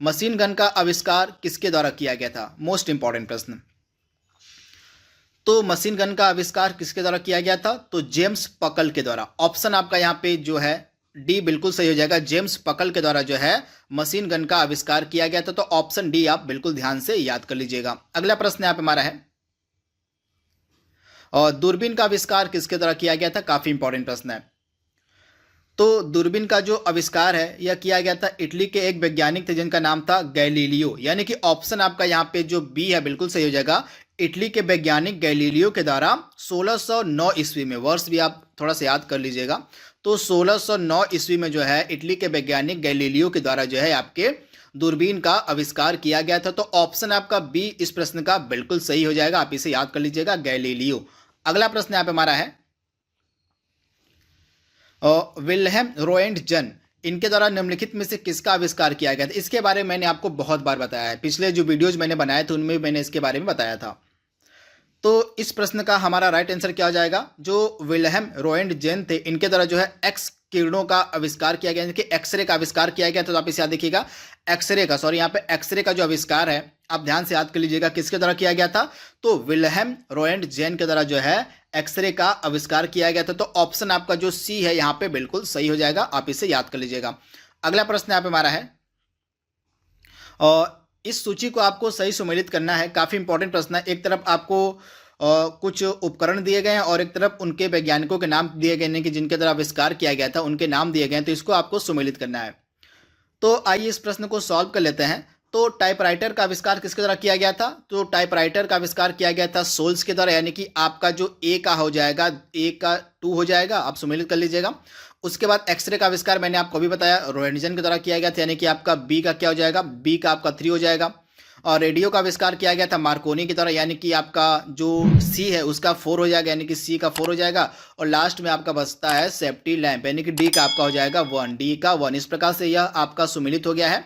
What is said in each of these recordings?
Machine gun का आविष्कार किसके द्वारा किया गया था? मोस्ट इंपॉर्टेंट प्रश्न। तो मशीन गन का आविष्कार किसके द्वारा किया गया था? तो जेम्स पकल के द्वारा। ऑप्शन आपका यहाँ पे जो है डी बिल्कुल सही हो जाएगा। जेम्स पकल के द्वारा जो है मशीन गन का आविष्कार किया गया था। तो ऑप्शन डी आप बिल्कुल ध्यान से याद कर लीजिएगा। अगला प्रश्न यहाँ पे हमारा है, और दूरबीन का आविष्कार किसके द्वारा किया गया था? काफी इंपॉर्टेंट प्रश्न है। तो दूरबीन का जो आविष्कार है यह किया गया था इटली के एक वैज्ञानिक थे जिनका नाम था गैलीलियो। यानी कि ऑप्शन आपका यहाँ पे जो बी है बिल्कुल सही हो जाएगा। इटली के वैज्ञानिक गैलीलियो के द्वारा 1609 ईस्वी में, वर्ष भी आप थोड़ा सा याद कर लीजिएगा। तो 1609 ईस्वी में जो है इटली के वैज्ञानिक गैलीलियो के द्वारा जो है आपके दूरबीन का आविष्कार किया गया था। तो ऑप्शन आपका बी इस प्रश्न का बिल्कुल सही हो जाएगा। आप इसे याद कर लीजिएगा, गैलीलियो। अगला प्रश्न यहाँ पे हमारा है, विल्हेम रोएंटजन, इनके द्वारा निम्नलिखित में से किसका आविष्कार किया गया था? इसके बारे में मैंने आपको बहुत बार बताया है, पिछले जो वीडियोज मैंने बनाए थे उनमें मैंने इसके बारे में बताया था। तो इस प्रश्न का हमारा राइट आंसर क्या हो जाएगा? जो विल्हेम रोएंटजन थे इनके द्वारा जो है एक्स किरणों का आविष्कार किया गया, कि एक्सरे का आविष्कार किया गया था। तो आप इसे याद देखिएगा, एक्सरे का, सॉरी यहाँ पे एक्सरे का जो आविष्कार है आप ध्यान से याद कर लीजिएगा किसके द्वारा किया गया था? तो विल्हेम रोएंटजन के द्वारा जो है एक्सरे का आविष्कार किया गया था। तो ऑप्शन आपका जो सी है यहाँ पे बिल्कुल सही हो जाएगा। आप इसे याद कर लीजिएगा। अगला प्रश्न यहाँ पे हमारा है, और इस सूची को आपको सही सुमेलित करना है। काफी इंपॉर्टेंट प्रश्न है। एक तरफ आपको कुछ उपकरण दिए गए हैं और एक तरफ उनके वैज्ञानिकों के नाम दिए गए हैं कि जिनके द्वारा आविष्कार किया गया था, उनके नाम दिए गए हैं। तो इसको आपको सुमेलित करना है। तो आइए इस प्रश्न को सॉल्व कर लेते हैं। तो टाइपराइटर का आविष्कार किसके द्वारा किया गया था? तो टाइपराइटर का आविष्कार किया गया था सोल्स के द्वारा। यानी कि आपका जो ए का हो जाएगा, ए का 2 हो जाएगा, आप सुमेलित कर लीजिएगा। उसके बाद एक्सरे का आविष्कार मैंने आपको अभी बताया रोएंटजन के द्वारा किया गया था। यानी कि आपका बी का क्या हो जाएगा? बी का आपका 3 हो जाएगा। और रेडियो का आविष्कार किया गया था मार्कोनी की द्वारा। यानी कि आपका जो सी है उसका 4 हो जाएगा, यानी कि सी का 4 हो जाएगा। और लास्ट में आपका बचता है सेफ्टी लैंप, यानी कि डी का आपका हो जाएगा 1, डी का 1। इस प्रकार से यह आपका सुमिलित हो गया है।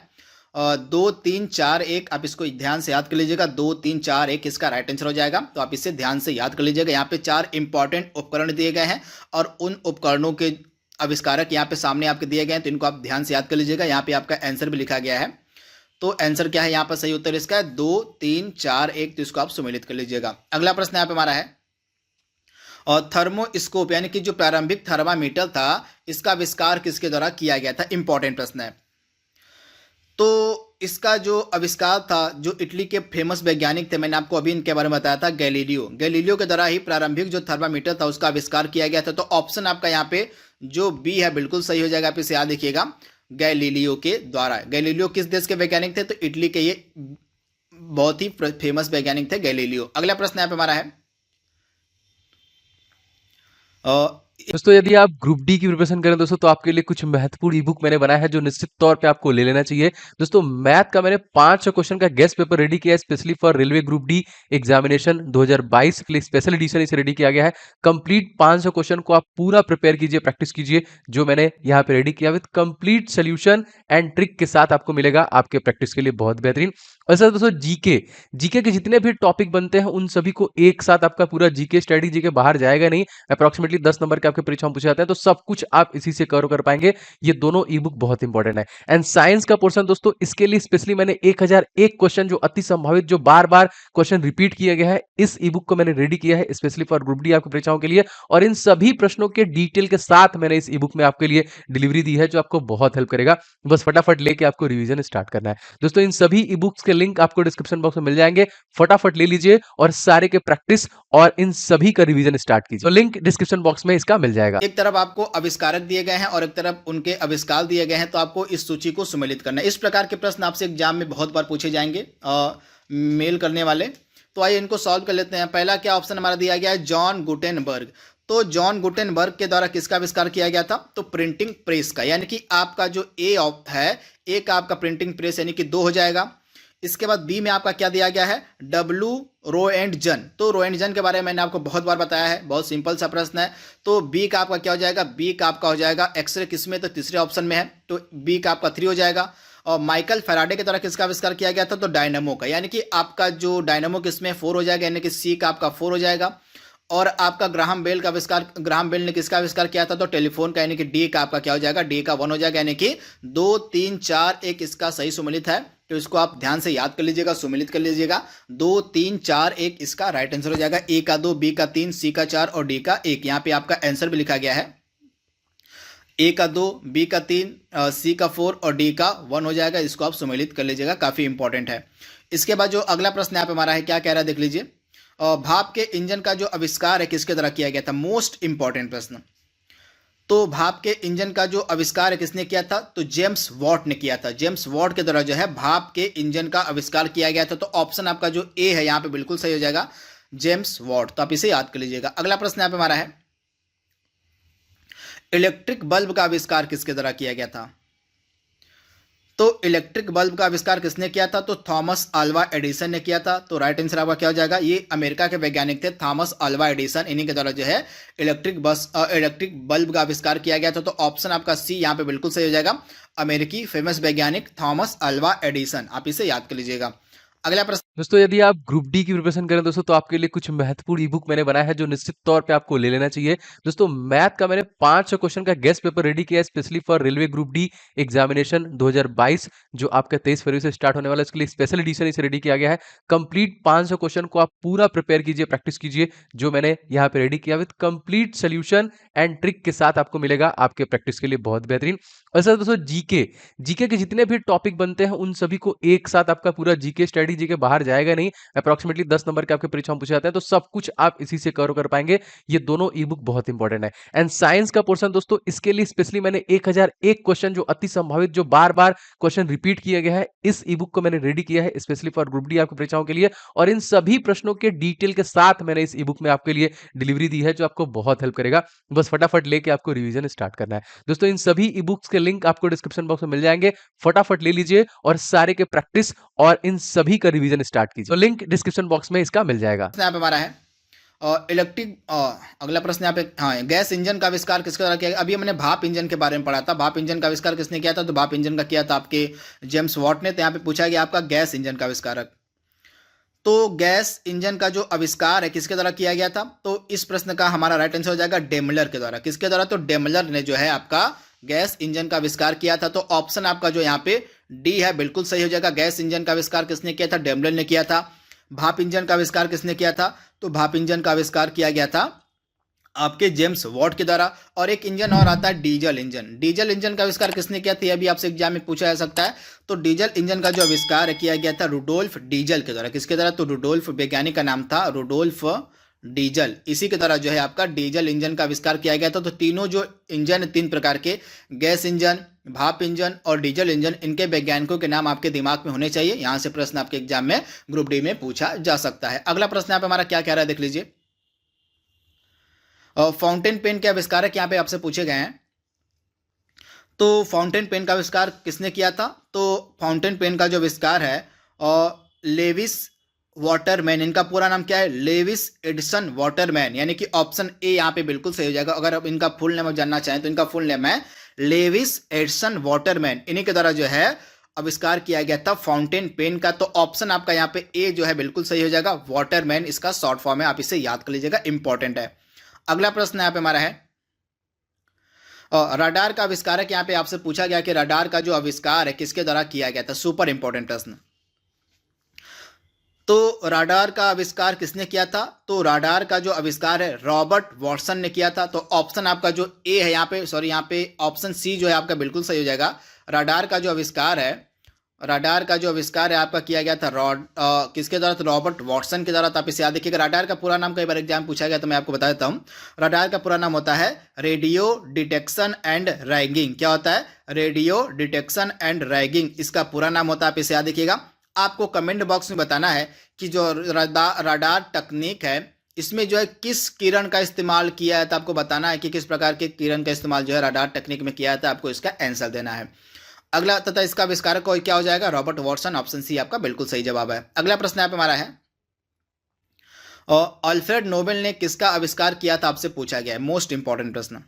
2 3 4 1, आप इसको ध्यान से याद कर लीजिएगा। 2 3 4 1 इसका राइट आंसर हो जाएगा। तो आप इसे ध्यान से याद कर लीजिएगा। यहाँ पे 4 इंपॉर्टेंट उपकरण दिए गए हैं और उन उपकरणों के आविष्कारक यहाँ पे सामने आपके दिए गए हैं। तो इनको आप ध्यान से याद कर लीजिएगा। यहाँ पे आपका आंसर भी लिखा गया है। तो आंसर क्या है यहाँ पर? सही उत्तर इसका है 2 3 4 1। तो इसको आप सुमेलित कर लीजिएगा। अगला प्रश्न यहाँ पे हमारा है, और थर्मोस्कोप यानी कि जो प्रारंभिक थर्मामीटर था इसका आविष्कार किसके द्वारा किया गया था? इंपॉर्टेंट प्रश्न है। तो इसका जो आविष्कार था, जो इटली के फेमस वैज्ञानिक थे, मैंने आपको अभी इनके बारे में बताया था, गैलीलियो के द्वारा ही प्रारंभिक जो थर्मामीटर था उसका आविष्कार किया गया था। तो ऑप्शन आपका यहाँ पे जो बी है बिल्कुल सही हो जाएगा। आप इसे याद रखिएगा, गैलीलियो के द्वारा। गैलीलियो किस देश के वैज्ञानिक थे? तो इटली के ये बहुत ही फेमस वैज्ञानिक थे गैलीलियो। अगला प्रश्न यहाँ पे हमारा है, दोस्तों यदि आप ग्रुप डी की प्रिपरेशन करें दोस्तों तो आपके लिए कुछ महत्वपूर्ण ई बुक मैंने बनाया है जो निश्चित तौर पे आपको ले लेना चाहिए। दोस्तों मैथ का मैंने 500 क्वेश्चन का गेस्ट पेपर रेडी किया है specially for railway group D examination 2022 के लिए स्पेशल एडिशन इसे रेडी किया गया है। कंप्लीट 500 क्वेश्चन को आप पूरा प्रिपेयर कीजिए, प्रैक्टिस कीजिए। जो मैंने यहाँ पे रेडी किया with complete solution and trick के साथ आपको मिलेगा आपके प्रैक्टिस के लिए बहुत बेहतरीन। और सर दोस्तों जीके के जितने भी टॉपिक बनते हैं उन सभी को एक साथ आपका पूरा जीके स्टडी, जीके बाहर जाएगा नहीं, अप्रोक्सीमेटली 10 नंबर के आपके परीक्षा में पूछे जाते हैं, तो सब कुछ आप इसी से कवर कर पाएंगे। ये दोनों ई बुक बहुत इंपॉर्टेंट है। एंड साइंस का पोर्शन दोस्तों इसके लिए स्पेशली मैंने 1001 क्वेश्चन जो अति संभावित, जो बार बार क्वेश्चन रिपीट किया गया है, इस ई बुक को मैंने रेडी किया है स्पेशली फॉर ग्रुप डी आपकी परीक्षाओं के लिए। और इन सभी प्रश्नों के डिटेल के साथ मैंने इस ई बुक में आपके लिए डिलीवरी दी है जो आपको बहुत हेल्प करेगा। बस फटाफट लेके आपको रिवीजन स्टार्ट करना है। दोस्तों इन सभी ई बुक्स के लिंक आपको डिस्क्रिप्शन बॉक्स में मिल जाएंगे, फटाफट ले लीजिए और सारे के प्रैक्टिस और इन सभी का रिवीजन स्टार्ट कीजिए। तो लिंक डिस्क्रिप्शन बॉक्स में इसका मिल जाएगा। एक तरफ आपको आविष्कारक दिए गए हैं और एक तरफ उनके आविष्कार दिए गए हैं। तो आपको इस सूची को सुमेलित करना है। इस प्रकार के प्रश्न आपसे एग्जाम में बहुत बार पूछे जाएंगे मेल करने वाले। तो आइए इनको सॉल्व कर लेते हैं। पहला क्या ऑप्शन हमारा दिया गया है? John Gutenberg. तो जॉन गुटेनबर्ग के द्वारा किसका आविष्कार किया गया था? तो प्रिंटिंग प्रेस का। यानी कि आपका जो ए है, ए का आपका प्रिंटिंग प्रेस यानी कि 2 हो जाएगा। इसके बाद बी में आपका क्या दिया गया है? W Roentgen. तो रोएंटजन के बारे में मैंने आपको बहुत बार बताया है, बहुत सिंपल सा प्रश्न है। तो बी का आपका क्या हो जाएगा? बी का आपका हो जाएगा एक्सरे, किसमें? तो तीसरे ऑप्शन में है। तो बी का आपका 3 हो जाएगा। और माइकल फैराडे के द्वारा किसका आविष्कार किया गया था? तो डायनामो का। यानी कि आपका जो डायनामो किसमें 4 हो जाएगा, यानी कि सी का आपका 4 हो जाएगा। और आपका ग्राहम बेल ने किसका आविष्कार किया था? तो टेलीफोन का, यानी कि डी का आपका क्या हो जाएगा? डी का 1 हो जाएगा, यानी कि 2 3 4 1 इसका सही सुमेलित है। तो इसको आप ध्यान से याद कर लीजिएगा, सुमेलित कर लीजिएगा। 2 3 4 1 इसका राइट आंसर हो जाएगा। ए का 2, बी का 3, सी का 4 और डी का 1। यहाँ पे आपका आंसर भी लिखा गया है। ए का 2, बी का 3, सी का 4 और डी का 1 हो जाएगा। इसको आप सुमेलित कर लीजिएगा, काफी इंपॉर्टेंट है। इसके बाद जो अगला प्रश्न यहाँ पे हमारा है, क्या कह रहा है देख लीजिए। भाप के इंजन का जो आविष्कार है किसके द्वारा किया गया था? मोस्ट इंपॉर्टेंट प्रश्न। तो भाप के इंजन का जो आविष्कार है किसने किया था? तो जेम्स वॉट ने किया था। जेम्स वॉट के द्वारा जो है भाप के इंजन का आविष्कार किया गया था। तो ऑप्शन आपका जो ए है यहाँ पे बिल्कुल सही हो जाएगा, जेम्स वॉट। तो आप इसे याद कर लीजिएगा। अगला प्रश्न यहाँ पे हमारा है, इलेक्ट्रिक बल्ब का आविष्कार किसके द्वारा किया गया था? तो इलेक्ट्रिक बल्ब का आविष्कार किसने किया था? तो थॉमस अल्वा एडिसन ने किया था। तो राइट आंसर आपका क्या हो जाएगा? ये अमेरिका के वैज्ञानिक थे, थॉमस अल्वा एडिसन। इन्हीं के द्वारा जो है इलेक्ट्रिक बल्ब का आविष्कार किया गया था। तो ऑप्शन आपका सी यहाँ पे बिल्कुल सही हो जाएगा, अमेरिकी फेमस वैज्ञानिक थॉमस अल्वा एडिसन। आप इसे याद कर लीजिएगा। अगला प्रश्न। दोस्तों यदि आप ग्रुप डी की प्रिपरेशन करें दोस्तों तो आपके लिए कुछ महत्वपूर्ण ई बुक मैंने बनाया है जो निश्चित तौर पे आपको ले लेना चाहिए। दोस्तों मैथ का मैंने 500 क्वेश्चन का गेस्ट पेपर रेडी किया है specially for railway group D examination 2022 जो आपका 23 फरवरी से स्टार्ट होने वाला है। इसके लिए स्पेशल एडिशन इसे रेडी किया गया है। कंप्लीट 500 क्वेश्चन को आप पूरा प्रिपेयर कीजिए, प्रैक्टिस कीजिए, जो मैंने यहाँ पे रेडी किया with complete solution and trick के साथ आपको मिलेगा आपके प्रैक्टिस के लिए बहुत बेहतरीन। और सर दोस्तों जीके के जितने भी टॉपिक बनते हैं उन सभी को एक साथ आपका पूरा जीके स्टडी, जीके बाहर जाएगा नहीं, अप्रोक्सीमेटली 10 नंबर के आपके परीक्षा में पूछे जाते हैं, तो सब कुछ आप इसी से कवर कर पाएंगे। ये दोनों ई बुक बहुत इंपॉर्टेंट है। एंड साइंस का पोर्शन दोस्तों, इसके लिए स्पेशली मैंने 1001 क्वेश्चन जो अति संभावित, जो बार बार क्वेश्चन रिपीट किया गया है, इस ई बुक को मैंने रेडी किया है स्पेशली फॉर ग्रुप डी आपकी परीक्षाओं के लिए। और इन सभी प्रश्नों के डिटेल के साथ मैंने इस ई बुक में आपके लिए डिलीवरी दी है जो आपको बहुत हेल्प करेगा। बस फटाफट लेके आपको रिवीजन स्टार्ट करना है। दोस्तों इन सभी ई बुक्स के लिंक आपको डिस्क्रिप्शन बॉक्स में मिल जाएंगे, फटाफट ले लीजिए और सारे के प्रैक्टिस और इन सभी का रिवीजन स्टार्ट कीजिए। तो लिंक डिस्क्रिप्शन बॉक्स में इसका मिल जाएगा। यहाँ पे हमारा है अगला प्रश्न यहाँ पे, हाँ, गैस इंजन का आविष्कार किसके द्वारा किया गया? अभी हमने भाप इंजन के बारे में पढ़ा था। भाप इंजन का आविष्कार किसने किया था? तो भाप इंजन का किया था आपके जेम्स वॉट ने। तो यहाँ पे पूछा गया आपका गैस इंजन का आविष्कारक। तो गैस इंजन का जो आविष्कार है किसके द्वारा किया गया था? तो इस प्रश्न का हमारा राइट आंसर हो जाएगा डेमलर के द्वारा। किसके द्वारा? तो डेमलर ने जो है आपका गैस इंजन का आविष्कार किया था। तो ऑप्शन आपका जो यहाँ पे डी है बिल्कुल सही हो जाएगा। गैस इंजन का आविष्कार किसने किया था? डेमलर ने किया था। भाप इंजन का आविष्कार किसने किया था? तो भाप इंजन का आविष्कार किया गया था आपके जेम्स वॉट के द्वारा। और एक इंजन और आता है डीजल इंजन। डीजल इंजन का आविष्कार किसने किया था? यह भी आपसे एग्जाम में पूछा जा सकता है। तो डीजल इंजन का जो आविष्कार किया गया था रुडोल्फ डीजल के द्वारा। किसके द्वारा? तो रुडोल्फ, वैज्ञानिक का नाम था रुडोल्फ डीजल। इसी के द्वारा जो है आपका डीजल इंजन का आविष्कार किया गया था। तो तीनों जो इंजन, 3 प्रकार के, गैस इंजन, भाप इंजन और डीजल इंजन, इनके वैज्ञानिकों के नाम आपके दिमाग में होने चाहिए। यहां से प्रश्न आपके एग्जाम में ग्रुप डी में पूछा जा सकता है। अगला प्रश्न यहाँ पे हमारा क्या कह रहा है देख लीजिए। फाउंटेन पेन के आविष्कारक यहाँ पे आपसे पूछे गए हैं। तो फाउंटेन पेन का आविष्कार किसने किया था? तो फाउंटेन पेन का जो आविष्कार है लेविस वाटरमैन, इनका पूरा नाम क्या है? लेविस एडिसन वाटरमैन, यानी कि ऑप्शन ए यहाँ पे बिल्कुल सही हो जाएगा। अगर आप इनका फुल नेम जानना चाहें तो इनका फुल नेम है लेविस एडिसन वाटरमैन। इन्हीं के द्वारा जो है आविष्कार किया गया था फाउंटेन पेन का। तो ऑप्शन आपका यहाँ पे ए जो है बिल्कुल सही हो जाएगा, वाटरमैन इसका शॉर्ट फॉर्म है। आप इसे याद कर लीजिएगा, इंपॉर्टेंट है। अगला प्रश्न यहाँ पे हमारा है रडार का आविष्कारक। यहाँ पे आपसे पूछा गया कि रडार का जो आविष्कार है किसके द्वारा किया गया था? सुपर इंपॉर्टेंट प्रश्न। तो राडार का आविष्कार किसने किया था? तो राडार का जो आविष्कार है रॉबर्ट वॉटसन ने किया था। तो ऑप्शन आपका जो ए है यहाँ पे, सॉरी यहाँ पे ऑप्शन सी जो है आपका बिल्कुल सही हो जाएगा। राडार का जो आविष्कार है आपका किया गया था किसके द्वारा? तो रॉबर्ट वॉटसन के द्वारा। तो आप इसे याद रखिएगा। राडार का पूरा नाम कई बार एग्जाम पूछा गया तो मैं आपको बता देता हूँ। राडार का पूरा नाम होता है रेडियो डिटेक्शन एंड रैगिंग। क्या होता है? रेडियो डिटेक्शन एंड रैगिंग इसका पूरा नाम होता है। आप इसे याद रखिएगा। आपको कमेंट बॉक्स में बताना है कि जो रडार तकनीक है इसमें जो है किस किरण का इस्तेमाल किया है। तो आपको बताना है कि किस प्रकार के किरण का इस्तेमाल जो है रडार तकनीक में किया था। आपको इसका आंसर देना है। अगला तथा इसका आविष्कारक क्या हो जाएगा? Robert Watson. ऑप्शन सी आपका बिल्कुल सही जवाब है। अगला प्रश्न यहाँ पे हमारा है अल्फ्रेड नोबेल ने किसका आविष्कार किया था? आपसे पूछा गया है, मोस्ट इंपॉर्टेंट प्रश्न।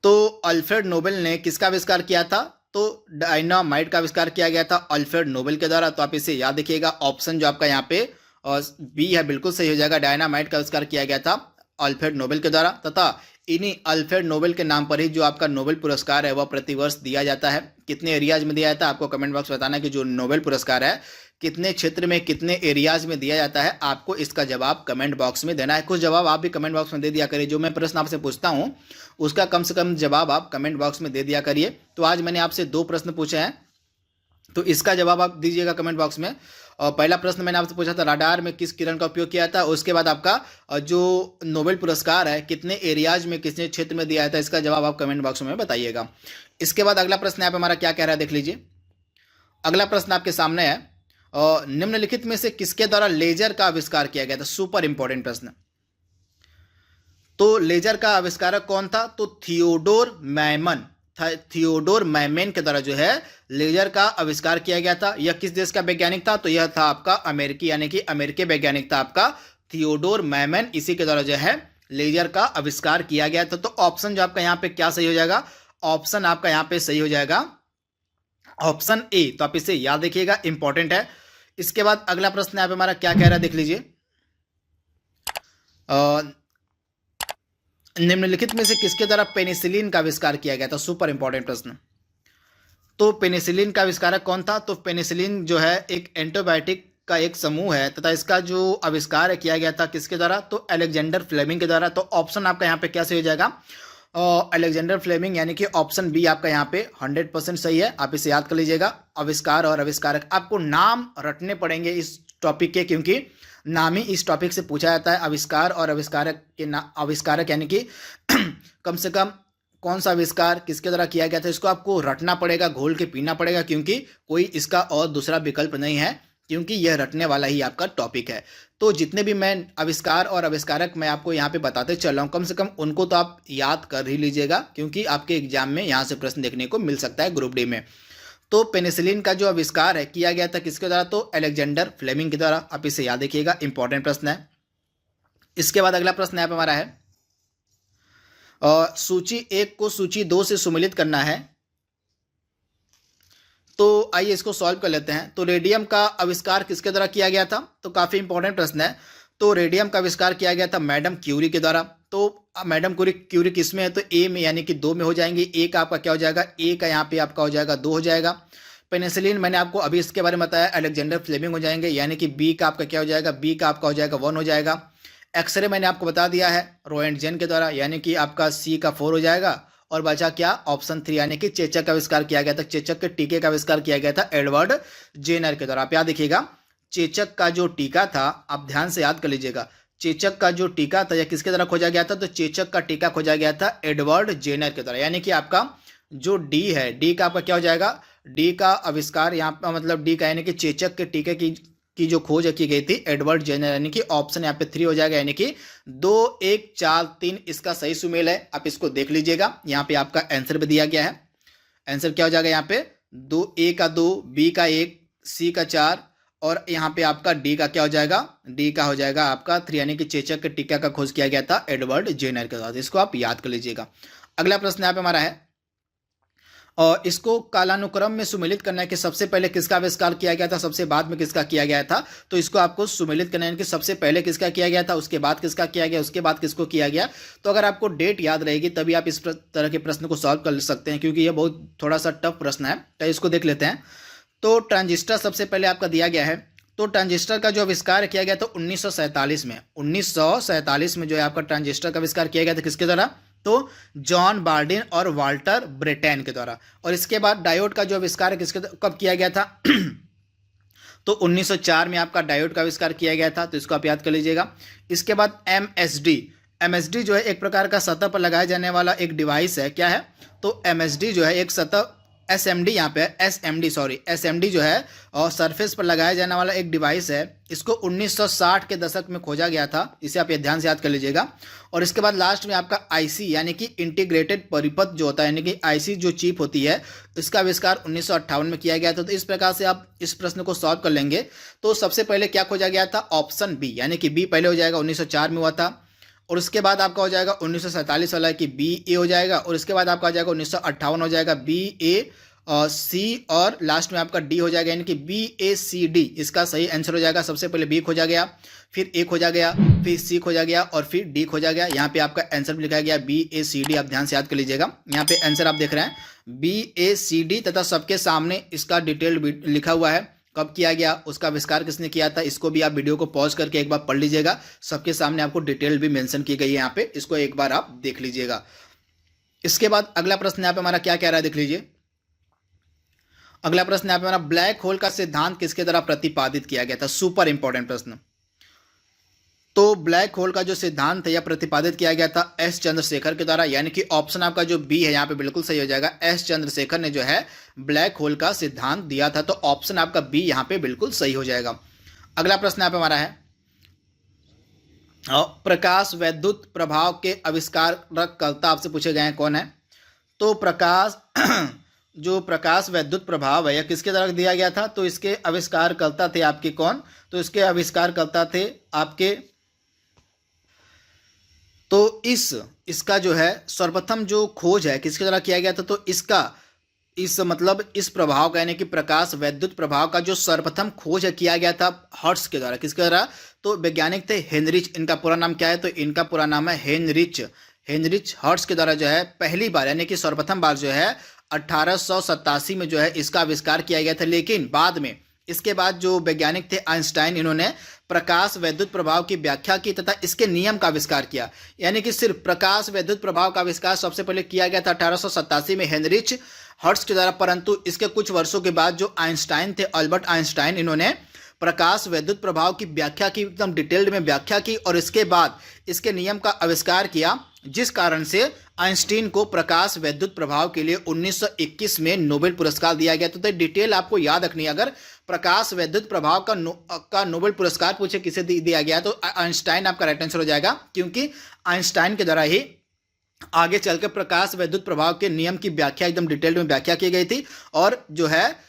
तो अल्फ्रेड नोबेल ने किसका आविष्कार किया था? तो डायनामाइट का आविष्कार किया गया था अल्फ्रेड नोबेल के द्वारा। तो आप इसे याद रखिएगा। ऑप्शन जो आपका यहाँ पे और बी है बिल्कुल सही हो जाएगा, डायनामाइट का आविष्कार किया गया था अल्फ्रेड नोबेल के द्वारा, तथा इन्हीं अल्फ्रेड नोबेल के नाम पर ही जो आपका नोबेल पुरस्कार है वह प्रतिवर्ष दिया जाता है। कितने एरियाज में दिया जाता है आपको कमेंट बॉक्स में बताना कि जो नोबेल पुरस्कार है कितने क्षेत्र में कितने एरियाज में दिया जाता है, आपको इसका जवाब कमेंट बॉक्स में देना है। कुछ जवाब आप भी कमेंट बॉक्स में दे दिया करिए, जो मैं प्रश्न आपसे पूछता हूँ उसका कम से कम जवाब आप कमेंट बॉक्स में दे दिया करिए। तो आज मैंने आपसे 2 प्रश्न पूछे हैं, तो इसका जवाब आप दीजिएगा कमेंट बॉक्स में। और पहला प्रश्न मैंने आपसे पूछा था राडार में किस किरण का उपयोग किया था, उसके बाद आपका जो नोबेल पुरस्कार है कितने एरियाज में कितने क्षेत्र में दिया था, इसका जवाब आप कमेंट बॉक्स में बताइएगा। इसके बाद अगला प्रश्न यहाँ पे हमारा क्या कह रहा है देख लीजिए। अगला प्रश्न आपके सामने है, निम्नलिखित में से किसके द्वारा लेजर का आविष्कार किया गया था। सुपर इंपॉर्टेंट प्रश्न। तो लेजर का आविष्कारक कौन था, तो थियोडोर मैमन के द्वारा जो है लेजर का आविष्कार किया गया था। यह किस देश का वैज्ञानिक था, तो यह था आपका अमेरिकी, यानी कि अमेरिकी वैज्ञानिक था आपका थियोडोर मैमन, इसी के द्वारा जो है लेजर का आविष्कार किया गया था। तो ऑप्शन जो आपका यहाँ पे क्या सही हो जाएगा, ऑप्शन आपका यहाँ पे सही हो जाएगा ऑप्शन ए। तो आप इसे याद रखिएगा, इंपॉर्टेंट है। इसके बाद अगला प्रश्न यहाँ पे हमारा क्या कह रहा है देख लीजिए। निम्नलिखित में से किसके द्वारा पेनिसिलिन का आविष्कार किया गया था। सुपर इंपॉर्टेंट प्रश्न। तो पेनिसिलिन का आविष्कारक कौन था, तो पेनिसिलिन जो है एक एंटीबायोटिक का एक समूह है, तथा इसका जो आविष्कार किया गया था किसके द्वारा, तो अलेक्जेंडर फ्लेमिंग के द्वारा। तो ऑप्शन आपका यहाँ पे क्या सही हो जाएगा, अलेक्जेंडर फ्लेमिंग, यानी कि ऑप्शन बी आपका यहाँ पे 100% सही है। आप इसे याद कर लीजिएगा। आविष्कार और आविष्कारक, आपको नाम रटने पड़ेंगे इस टॉपिक के, क्योंकि नाम ही इस टॉपिक से पूछा जाता है। आविष्कार और आविष्कारक के आविष्कारक यानी कि कम से कम कौन सा आविष्कार किसके द्वारा किया गया था, इसको आपको रटना पड़ेगा, घोल के पीना पड़ेगा, क्योंकि कोई इसका और दूसरा विकल्प नहीं है, क्योंकि यह रटने वाला ही आपका टॉपिक है। तो जितने भी मैं आविष्कार और आविष्कारक मैं आपको यहाँ पे बताते चल रहा हूँ, कम से कम उनको तो आप याद कर ही लीजिएगा, क्योंकि आपके एग्जाम में यहाँ से प्रश्न देखने को मिल सकता है ग्रुप डी में। तो पेनिसिलिन का जो आविष्कार है किया गया था किसके द्वारा, तो अलेक्जेंडर फ्लेमिंग के द्वारा। आप इसे याद रखिएगा, इंपॉर्टेंट प्रश्न है। इसके बाद अगला प्रश्न यहाँ पे हमारा है, सूची 1 को सूची 2 से सुमेलित करना है। तो आइए इसको सॉल्व कर लेते हैं। तो रेडियम का आविष्कार किसके द्वारा किया गया था, तो काफ़ी इंपॉर्टेंट प्रश्न है। तो रेडियम का आविष्कार किया गया था मैडम क्यूरी के द्वारा। तो मैडम क्यूरी किस में है, तो ए में, यानी कि 2 में हो जाएंगे। ए का आपका क्या हो जाएगा, ए का यहाँ पे आपका हो जाएगा 2 हो जाएगा। पेनिसिलिन मैंने आपको अभी इसके बारे में बताया, अलेक्जेंडर फ्लेमिंग हो जाएंगे, यानी कि बी का आपका क्या हो जाएगा, बी का आपका हो जाएगा 1 हो जाएगा। एक्सरे मैंने आपको बता दिया है रोएंटजेन के द्वारा, यानी कि आपका सी का 4 हो जाएगा। और बचा क्या, ऑप्शन 3, यानी कि चेचक का आविष्कार किया गया था। चेचक के टीके का आविष्कार किया गया था एडवर्ड जेनर के द्वारा। आप याद देखिएगा, चेचक का जो टीका था, आप ध्यान से याद कर लीजिएगा, चेचक का जो टीका था यह किसके द्वारा खोजा गया था, तो चेचक का टीका खोजा गया था एडवर्ड जेनर के द्वारा। यानी कि आपका जो डी है, डी का आपका क्या हो जाएगा, डी का आविष्कार यहाँ पर मतलब डी का, यानी कि चेचक के टीके की जो खोज की गई थी एडवर्ड जेनर, यानी कि ऑप्शन यहाँ पे 3 हो जाएगा, यानी कि 2 1 4 3 इसका सही सुमेल है। आप इसको देख लीजिएगा, यहाँ पे आपका आंसर भी दिया गया है। आंसर क्या हो जाएगा यहाँ पे, 2 ए का 2, बी का 1, सी का 4, और यहाँ पे आपका डी का क्या हो जाएगा, डी का हो जाएगा आपका 3, यानी कि चेचक के टीका का खोज किया गया था एडवर्ड जेनर के द्वारा। इसको आप याद कर लीजिएगा। अगला प्रश्न यहाँ पे हमारा है, और इसको कालानुक्रम में सुमेलित करना है कि सबसे पहले किसका आविष्कार किया गया था, सबसे बाद में किसका किया गया था। तो इसको आपको सुमेलित करना है कि सबसे पहले किसका किया गया था, उसके बाद किसका किया गया, उसके बाद किसको किया गया। तो अगर आपको डेट याद रहेगी तभी आप इस तरह के प्रश्न को सॉल्व कर सकते हैं, क्योंकि यह बहुत थोड़ा सा टफ प्रश्न है। तो इसको देख लेते हैं। तो ट्रांजिस्टर सबसे पहले आपका दिया गया है। तो ट्रांजिस्टर का जो आविष्कार किया गया था 1947 में, 1947 में जो है आपका ट्रांजिस्टर का आविष्कार किया गया था किसके द्वारा, तो जॉन बार्डिन और वाल्टर ब्रेटैन के द्वारा। और इसके बाद डायोड का जो आविष्कार है किसके कब किया गया था तो 1904 में आपका डायोड का आविष्कार किया गया था। तो इसको आप याद कर लीजिएगा। इसके बाद एमएसडी जो है एक प्रकार का सतह पर लगाया जाने वाला एक डिवाइस है। क्या है, तो एमएसडी जो है एक सतह, एसएमडी यहाँ पे एसएमडी जो है और सरफेस पर लगाया जाने वाला एक डिवाइस है। इसको 1960 के दशक में खोजा गया था। इसे आप ये ध्यान से याद कर लीजिएगा। और इसके बाद लास्ट में आपका आईसी यानी कि इंटीग्रेटेड परिपथ जो होता है, यानी कि आईसी जो चिप होती है, इसका आविष्कार 1958 में किया गया था। तो इस प्रकार से आप इस प्रश्न को सॉल्व कर लेंगे। तो सबसे पहले क्या खोजा गया था, ऑप्शन बी, यानी कि बी पहले हो जाएगा, 1904 में हुआ था। और उसके बाद आपका हो जाएगा 1947 वाला कि बी ए हो जाएगा। और इसके बाद आपका हो जाएगा 1958 हो जाएगा बी ए। सी और लास्ट में आपका डी हो जाएगा, यानी कि BACD इसका सही आंसर हो जाएगा। सबसे पहले बी खोजा गया, फिर ए खोजा गया, फिर सी खोजा गया और फिर डी खोजा गया। यहाँ पे आपका आंसर भी लिखा गया BACD, आप ध्यान से याद कर लीजिएगा। यहाँ पे आंसर आप देख रहे हैं BACD तथा सबके सामने इसका डिटेल लिखा हुआ है, कब किया गया, उसका आविष्कार किसने किया था। इसको भी आप वीडियो को पॉज करके एक बार पढ़ लीजिएगा, सबके सामने आपको डिटेल भी मेंशन की गई है यहाँ पे, इसको एक बार आप देख लीजिएगा। इसके बाद अगला प्रश्न यहाँ पे हमारा क्या कह रहा है, देख लीजिए। अगला प्रश्न यहाँ पे हमारा, ब्लैक होल का सिद्धांत किसके द्वारा प्रतिपादित किया गया था। सुपर इंपॉर्टेंट प्रश्न। तो ब्लैक होल का जो सिद्धांत है यह प्रतिपादित किया गया था एस चंद्रशेखर के द्वारा, यानी कि ऑप्शन आपका जो बी है यहाँ पे बिल्कुल सही हो जाएगा। एस चंद्रशेखर ने जो है ब्लैक होल का सिद्धांत दिया था, तो ऑप्शन आपका बी यहाँ पे बिल्कुल सही हो जाएगा। अगला प्रश्न यहाँ पे हमारा है, प्रकाश वैद्युत प्रभाव के आविष्कारकर्ता आपसे पूछे गए हैं, कौन है। तो प्रकाश जो प्रकाश वैद्युत प्रभाव है यह किसके द्वारा दिया गया था, तो इसके आविष्कारकर्ता थे आपके कौन, तो इसके आविष्कारकर्ता थे आपके, तो इसका जो है सर्वप्रथम जो खोज है किसके द्वारा किया गया था, तो इस प्रभाव का यानी कि प्रकाश वैद्युत प्रभाव का जो सर्वप्रथम खोज है किया गया था हर्ट्ज के द्वारा। किसके द्वारा, तो वैज्ञानिक थे हेनरिच, इनका पूरा नाम क्या है, तो इनका पूरा नाम है हेनरिच हर्ट्ज के द्वारा जो है पहली बार यानी कि सर्वप्रथम बार जो है 1887 में जो है इसका आविष्कार किया गया था। लेकिन बाद में इसके बाद जो वैज्ञानिक थे आइंस्टाइन, इन्होंने प्रकाश वैद्युत प्रभाव की व्याख्या की तथा इसके नियम का आविष्कार किया। यानी कि सिर्फ प्रकाश वैद्युत प्रभाव का आविष्कार सबसे पहले किया गया था 1887 में हेनरिच हर्ट्ज के द्वारा, परंतु इसके कुछ वर्षों के बाद जो आइंस्टाइन थे, अल्बर्ट आइंस्टाइन, इन्होंने प्रकाश वैद्युत प्रभाव की व्याख्या की, एकदम डिटेल्ड में व्याख्या की और इसके बाद इसके नियम का आविष्कार किया, जिस कारण से आइंस्टीन को प्रकाश वैद्युत प्रभाव के लिए 1921 में नोबेल पुरस्कार दिया गया। तो डिटेल आपको याद रखनी है, अगर प्रकाश वैद्युत प्रभाव का नोबेल पुरस्कार पूछे किसे दिया गया तो आइंस्टाइन आपका राइट आंसर हो जाएगा, क्योंकि आइंस्टाइन के द्वारा ही आगे चलकर प्रकाश वैद्युत प्रभाव के नियम की व्याख्या एकदम डिटेल्ड में व्याख्या की गई थी, और जो है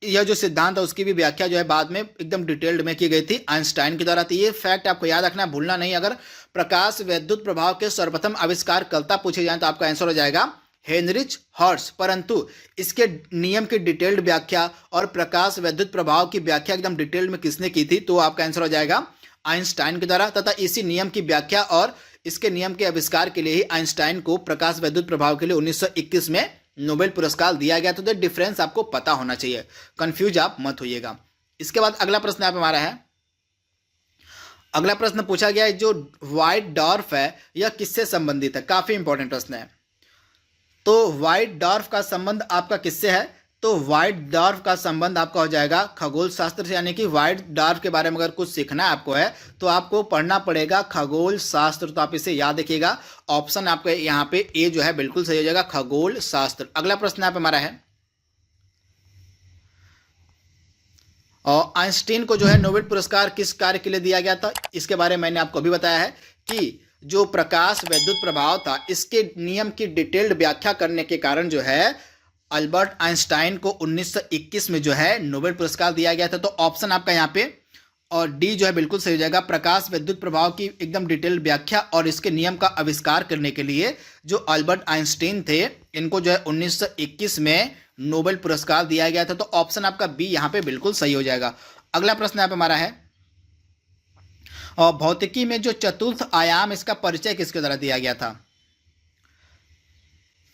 यह जो सिद्धांत है उसकी भी व्याख्या जो है बाद में एकदम डिटेल्ड में की गई थी आइंस्टाइन के द्वारा। तो ये फैक्ट आपको याद रखना, भूलना नहीं। अगर प्रकाश वैद्युत प्रभाव के सर्वप्रथम आविष्कारकर्ता पूछे जाए तो आपका आंसर हो जाएगा हेनरिच हर्ट्ज, परंतु इसके नियम की डिटेल्ड व्याख्या और प्रकाश वैद्युत प्रभाव की व्याख्या एकदम डिटेल्ड में किसने की थी, तो आपका आंसर हो जाएगा आइंस्टाइन के द्वारा। तथा इसी नियम की व्याख्या और इसके नियम के आविष्कार के लिए ही आइंस्टाइन को प्रकाश वैद्युत प्रभाव के लिए 1921 में नोबेल पुरस्कार दिया गया। तो डिफरेंस आपको पता होना चाहिए, कंफ्यूज आप मत होइएगा। इसके बाद अगला प्रश्न यहाँ पे हमारा है, अगला प्रश्न पूछा गया है जो व्हाइट डॉर्फ है यह किससे संबंधित है। काफी इंपॉर्टेंट प्रश्न है। तो व्हाइट डॉर्फ का संबंध आपका किससे है, तो व्हाइट डॉर्फ का संबंध आपका हो जाएगा खगोल शास्त्र से। यानी कि व्हाइट डॉर्फ के बारे में अगर कुछ सीखना आपको है तो आपको पढ़ना पड़ेगा खगोल शास्त्र। तो आप इसे याद रखिएगा, ऑप्शन आपके यहाँ पे ए जो है बिल्कुल सही हो जाएगा, खगोल शास्त्र। अगला प्रश्न यहाँ पे हमारा है, और आइंस्टीन को जो है नोबेल पुरस्कार किस कार्य के लिए दिया गया था, इसके बारे में मैंने आपको अभी बताया है कि जो प्रकाश वैद्युत प्रभाव था इसके नियम की डिटेल्ड व्याख्या करने के कारण जो है अल्बर्ट आइंस्टाइन को 1921 में जो है नोबेल पुरस्कार दिया गया था। तो ऑप्शन आपका यहाँ पे और डी जो है बिल्कुल सही हो जाएगा, प्रकाश वैद्युत प्रभाव की एकदम डिटेल्ड व्याख्या और इसके नियम का आविष्कार करने के लिए जो अल्बर्ट आइंस्टीन थे इनको जो है 1921 में नोबेल पुरस्कार दिया गया था। तो ऑप्शन आपका बी यहाँ पे बिल्कुल सही हो जाएगा। अगला प्रश्न यहाँ पे हमारा है, और भौतिकी में जो चतुर्थ आयाम इसका परिचय किसके द्वारा दिया गया था।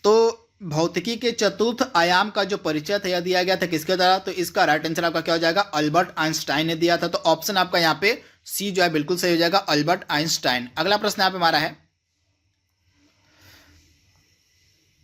तो भौतिकी के चतुर्थ आयाम का जो परिचय था यह दिया गया था किसके द्वारा, तो इसका राइट आंसर आपका क्या हो जाएगा, अल्बर्ट आइंस्टाइन ने दिया था। तो ऑप्शन आपका यहाँ पे सी जो है बिल्कुल सही हो जाएगा, अल्बर्ट आइंस्टाइन। अगला प्रश्न यहाँ पे हमारा है,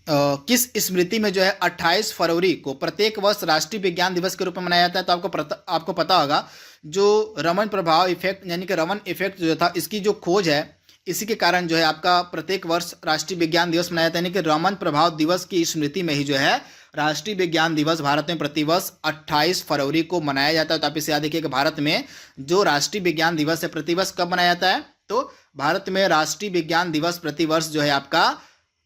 किस स्मृति में जो है 28 फरवरी को प्रत्येक वर्ष राष्ट्रीय विज्ञान दिवस के रूप में मनाया जाता है। तो आपको पता होगा जो रमन प्रभाव इफेक्ट यानी कि रमन इफेक्ट जो था इसकी जो खोज है इसी के कारण जो है आपका प्रत्येक वर्ष राष्ट्रीय विज्ञान दिवस मनाया जाता है। यानी कि रमन प्रभाव दिवस की स्मृति में ही जो है राष्ट्रीय विज्ञान दिवस भारत में प्रतिवर्ष 28 फरवरी को मनाया जाता है। तो आप इसे याद रखिए कि भारत में जो राष्ट्रीय विज्ञान दिवस है प्रतिवर्ष कब मनाया जाता है, तो भारत में राष्ट्रीय विज्ञान दिवस प्रतिवर्ष जो है आपका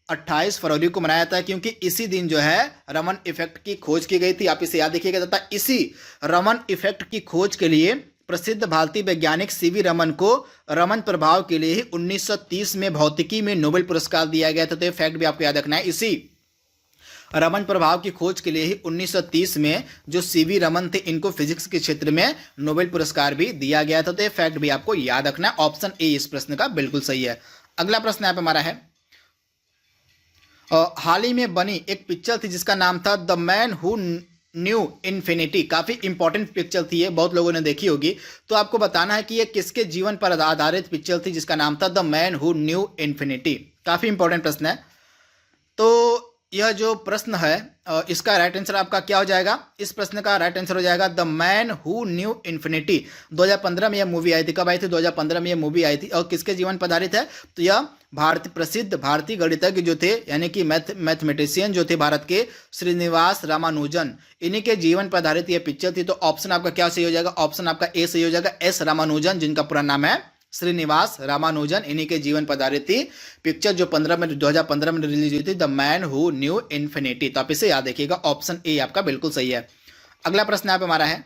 28 फरवरी को मनाया जाता है, क्योंकि इसी दिन जो है रमन इफेक्ट की खोज की गई थी। आप इसे याद रखिएगा। तथा इसी रमन इफेक्ट की खोज के लिए प्रसिद्ध भारतीय वैज्ञानिक सीवी रमन को रमन प्रभाव के लिए ही 1930 में भौतिकी में नोबेल पुरस्कार दिया गया था। तो ये फैक्ट भी आपको याद रखना है। इसी रमन प्रभाव की खोज के लिए ही 1930 में जो सीवी रमन थे इनको फिजिक्स के क्षेत्र में नोबेल पुरस्कार भी दिया गया था। तो ये फैक्ट भी आपको याद रखना है। ऑप्शन ए इस प्रश्न का बिल्कुल सही है। अगला प्रश्न यहाँ पे हमारा है, हाल ही में बनी एक पिक्चर थी जिसका नाम था the man who knew infinity. काफी इंपॉर्टेंट पिक्चर थी ये, बहुत लोगों ने देखी होगी। तो आपको बताना है कि ये किसके जीवन पर आधारित पिक्चर थी जिसका नाम था the man who knew infinity. काफी इंपॉर्टेंट प्रश्न है। तो यह जो प्रश्न है इसका राइट आंसर आपका क्या हो जाएगा? इस प्रश्न का राइट आंसर हो जाएगा the man who knew infinity. 2015 में यह मूवी आई थी। कब आई थी? 2015 में यह मूवी आई थी। और किसके जीवन पर आधारित है? तो यह प्रसिद्ध भारतीय गणितज्ञ जो थे, यानी कि मैथमेटिशियन जो थे भारत के, श्रीनिवास रामानुजन, इन्हीं के जीवन पर आधारित यह पिक्चर थी। तो ऑप्शन आपका क्या सही हो जाएगा? ऑप्शन आपका ए सही हो जाएगा। एस रामानुजन, जिनका पूरा नाम है श्रीनिवास रामानुजन, इन्हीं के जीवन पर आधारित थी पिक्चर जो 2015 में रिलीज हुई थी, the man who knew infinity. तो आप इसे याद रखिएगा। ऑप्शन ए आपका बिल्कुल सही है। अगला प्रश्न यहाँ पे हमारा है,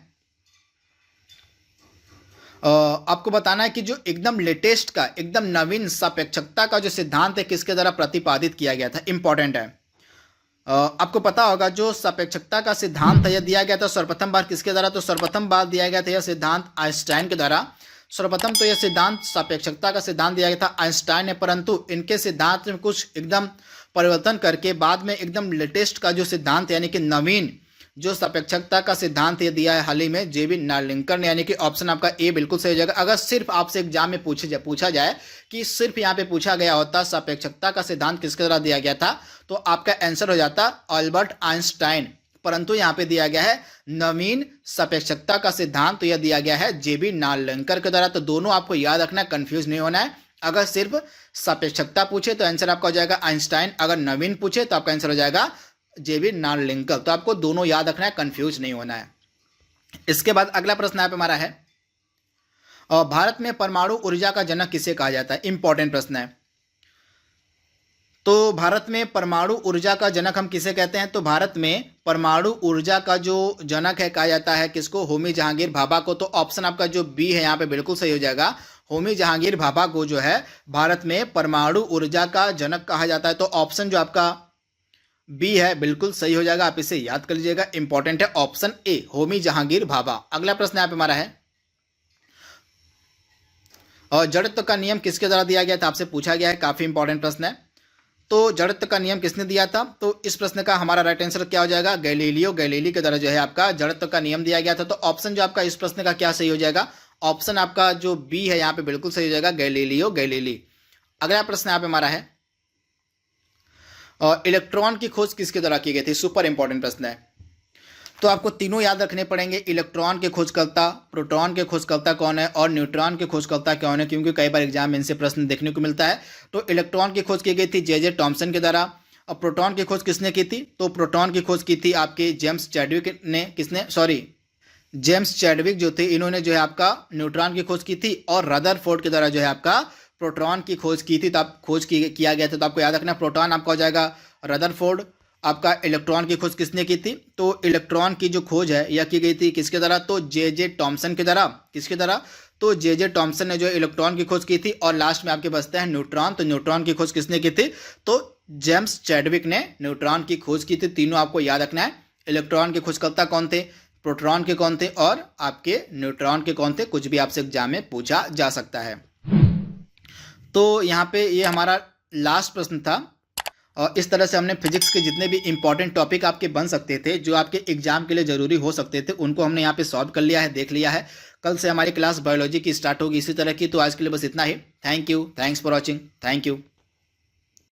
आपको बताना है कि जो एकदम लेटेस्ट का, एकदम नवीन सापेक्षकता का जो सिद्धांत है किसके द्वारा प्रतिपादित किया गया था। इंपॉर्टेंट है। आपको पता होगा जो सापेक्षकता का सिद्धांत है यह दिया गया था सर्वप्रथम बार किसके द्वारा? तो सर्वप्रथम बार दिया गया था यह सिद्धांत आइंस्टाइन के द्वारा। सर्वप्रथम तो यह सिद्धांत सापेक्षकता का सिद्धांत दिया गया था आइंस्टाइन ने, परंतु इनके सिद्धांत में कुछ एकदम परिवर्तन करके बाद में एकदम लेटेस्ट का जो सिद्धांत यानी कि नवीन जो सापेक्षकता का सिद्धांत ये दिया है हाल ही में जेबी नार्लिंकर ने, यानी कि ऑप्शन आपका ए बिल्कुल सही हो जाएगा। अगर सिर्फ आपसे एग्जाम में पूछा जाए कि सिर्फ यहाँ पे पूछा गया होता सापेक्षकता का सिद्धांत किसके द्वारा दिया गया था, तो आपका आंसर हो जाता अल्बर्ट आइंस्टाइन, परंतु यहाँ पे दिया गया है नवीन सापेक्षकता का सिद्धांत, तो यह दिया गया है जेबी नार्लिंकर के द्वारा। तो दोनों आपको याद रखना, कंफ्यूज नहीं होना है। अगर सिर्फ सापेक्षकता पूछे तो आंसर आपका हो जाएगा आइंस्टाइन, अगर नवीन पूछे तो आपका आंसर हो जाएगा जेबी नार्लिंकर। तो आपको दोनों याद रखना है, कंफ्यूज नहीं होना है। इसके बाद अगला प्रश्न यहाँ पे हमारा है, और भारत में परमाणु ऊर्जा का जनक किसे कहा जाता है? इंपॉर्टेंट प्रश्न है। तो भारत में परमाणु ऊर्जा का जनक हम किसे कहते हैं? तो भारत में परमाणु ऊर्जा का जो जनक है कहा जाता है किसको? होमी जहांगीर भाभा को। तो ऑप्शन आपका जो बी है यहाँ पे बिल्कुल सही हो जाएगा। होमी जहांगीर भाभा को जो है भारत में परमाणु ऊर्जा का जनक कहा जाता है। तो ऑप्शन जो आपका बी है बिल्कुल सही हो जाएगा। आप इसे याद कर लीजिएगा, इंपॉर्टेंट है ऑप्शन ए, होमी जहांगीर भाभा। अगला प्रश्न यहाँ पे हमारा है, और जड़त्व का नियम किसके द्वारा दिया गया था? आपसे पूछा गया है, काफी इंपॉर्टेंट प्रश्न है। तो जड़त्व का नियम किसने दिया था? तो इस प्रश्न का हमारा राइट आंसर क्या हो जाएगा? गैलीलियो गैलीली के द्वारा जो है आपका जड़त्व का नियम दिया गया था। तो ऑप्शन जो आपका इस प्रश्न का क्या सही हो जाएगा? ऑप्शन आपका जो बी है यहाँ पे बिल्कुल सही हो जाएगा, गैलीलियो गैलीली। अगला प्रश्न यहाँ पे हमारा है, और इलेक्ट्रॉन की खोज किसके द्वारा की गई थी? सुपर इंपॉर्टेंट प्रश्न है। तो आपको तीनों याद रखने पड़ेंगे, इलेक्ट्रॉन के खोजकर्ता, प्रोटॉन के खोजकर्ता कौन है और न्यूट्रॉन के खोजकर्ता कौन है, क्योंकि कई बार एग्जाम में इनसे प्रश्न देखने को मिलता है। तो इलेक्ट्रॉन की खोज की गई थी जे टॉमसन के द्वारा। और प्रोटॉन की खोज किसने की थी? तो प्रोटॉन की खोज की थी आपके जेम्स चैडविक ने। जेम्स चैडविक जो थे इन्होंने जो है आपका न्यूट्रॉन की खोज की थी, और रदरफोर्ड के द्वारा जो है आपका प्रोटॉन की खोज की थी। तो आप किया गया था, तो आपको याद रखना प्रोटॉन आपका हो जाएगा रदरफोर्ड। आपका इलेक्ट्रॉन की खोज किसने की थी? तो इलेक्ट्रॉन की जो खोज है यह की गई थी किसके द्वारा? तो जे टॉमसन के द्वारा। किसके द्वारा? तो जे टॉमसन ने जो इलेक्ट्रॉन की खोज की थी। और लास्ट में आपके बचते हैं न्यूट्रॉन। तो न्यूट्रॉन की खोज किसने की थी? तो जेम्स चैडविक ने न्यूट्रॉन की खोज की थी। तीनों आपको याद रखना है। इलेक्ट्रॉन के खोजकर्ता कौन थे, प्रोटॉन के कौन थे, और आपके न्यूट्रॉन के कौन थे। कुछ भी आपसे एग्जाम में पूछा जा सकता है। तो यहाँ पे ये हमारा लास्ट प्रश्न था, और इस तरह से हमने फिजिक्स के जितने भी इंपॉर्टेंट टॉपिक आपके बन सकते थे, जो आपके एग्जाम के लिए जरूरी हो सकते थे, उनको हमने यहाँ पे सॉल्व कर लिया है, देख लिया है। कल से हमारी क्लास बायोलॉजी की स्टार्ट होगी इसी तरह की। तो आज के लिए बस इतना ही। Thank you, thanks for watching, thank you.